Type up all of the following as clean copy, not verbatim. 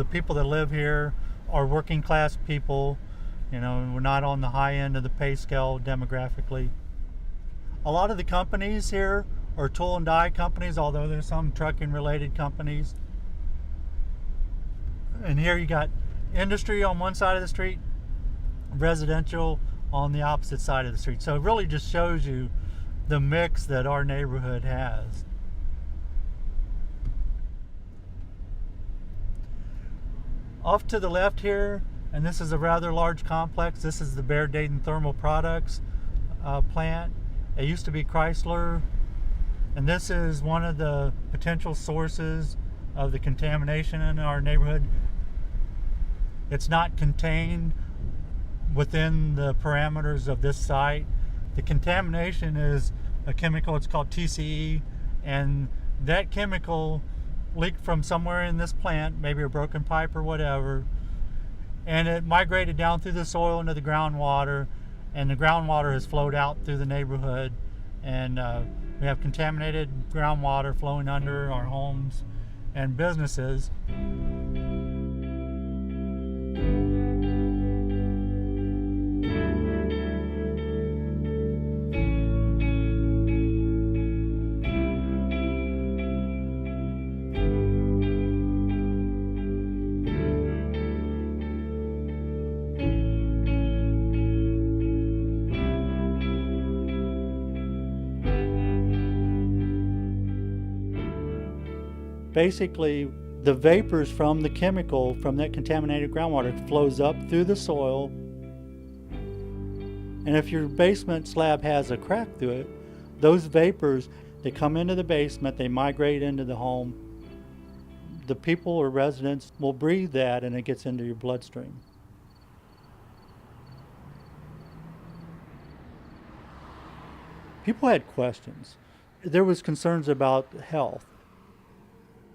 the people that live here are working class people. You know, we're not on the high end of the pay scale demographically. A lot of the companies here are tool and die companies, although there's some trucking related companies. And here you got industry on one side of the street, residential on the opposite side of the street. So it really just shows you the mix that our neighborhood has. Off to the left here, and this is a rather large complex, this is the Bear Dayton Thermal Products plant. It used to be Chrysler, and this is one of the potential sources of the contamination in our neighborhood. It's not contained within the parameters of this site. The contamination is a chemical, it's called TCE, and that chemical leaked from somewhere in this plant, maybe a broken pipe or whatever, and it migrated down through the soil into the groundwater, and the groundwater has flowed out through the neighborhood, and we have contaminated groundwater flowing under our homes and businesses. Basically, the vapors from the chemical from that contaminated groundwater flows up through the soil, and if your basement slab has a crack through it, those vapors, they come into the basement, they migrate into the home. The people or residents will breathe that, and it gets into your bloodstream. People had questions. There was concerns about health.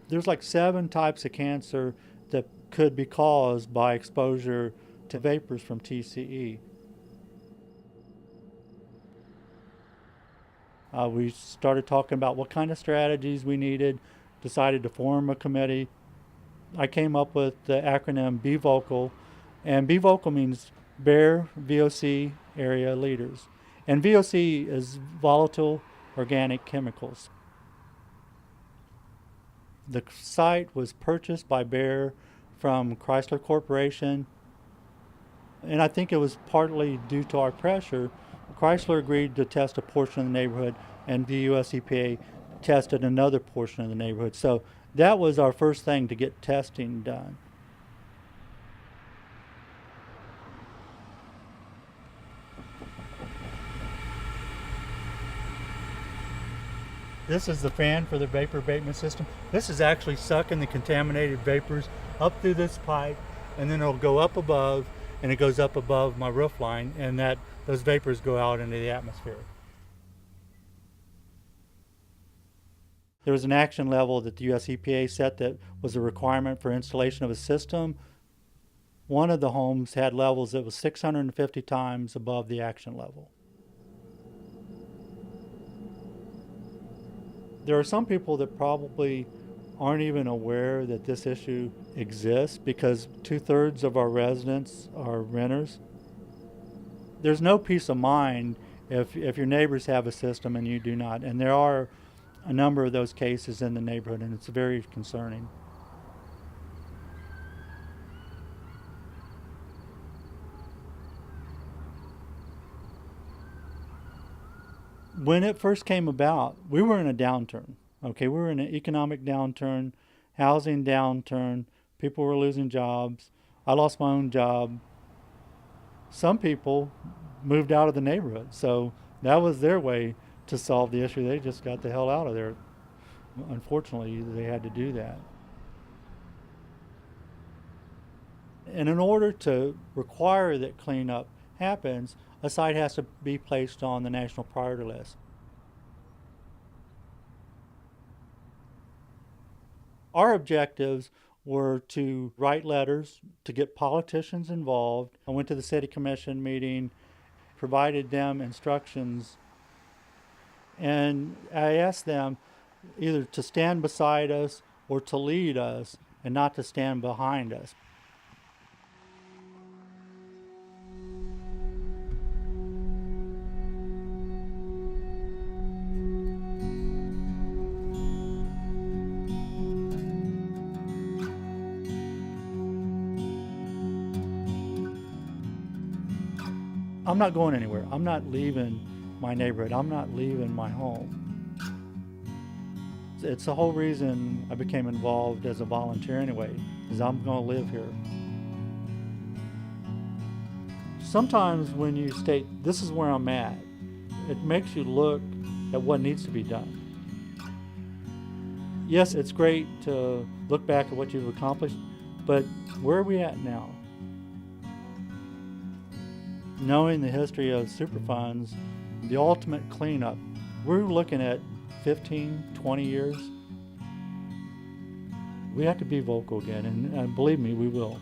There's like 7 types of cancer that could be caused by exposure to vapors from TCE. We started talking about what kind of strategies we needed, decided to form a committee. I came up with the acronym BVOCAL, and BVOCAL means Bear VOC Area Leaders. And VOC is volatile organic chemicals. The site was purchased by Bear from Chrysler Corporation, and I think it was partly due to our pressure. Chrysler agreed to test a portion of the neighborhood, and the US EPA tested another portion of the neighborhood. So that was our first thing to get testing done. This is the fan for the vapor abatement system. This is actually sucking the contaminated vapors up through this pipe, and then it'll go up above, and it goes up above my roof line, and those vapors go out into the atmosphere. There was an action level that the US EPA set that was a requirement for installation of a system. One of the homes had levels that was 650 times above the action level. There are some people that probably aren't even aware that this issue exists because 2/3 of our residents are renters. There's no peace of mind if your neighbors have a system and you do not. And there are a number of those cases in the neighborhood, and it's very concerning. When it first came about, we were in a downturn. Okay, we were in an economic downturn, housing downturn, people were losing jobs. I lost my own job. Some people moved out of the neighborhood, so that was their way to solve the issue. They just got the hell out of there. Unfortunately, they had to do that. And in order to require that cleanup happens, a site has to be placed on the national priority list. Our objectives were to write letters, to get politicians involved. I went to the city commission meeting, provided them instructions, and I asked them either to stand beside us or to lead us and not to stand behind us. I'm not going anywhere. I'm not leaving my neighborhood. I'm not leaving my home. It's the whole reason I became involved as a volunteer anyway, is I'm going to live here. Sometimes when you state, this is where I'm at, it makes you look at what needs to be done. Yes, it's great to look back at what you've accomplished, but where are we at now? Knowing the history of Superfunds, the ultimate cleanup, we're looking at 15, 20 years. We have to be vocal again, and believe me, we will.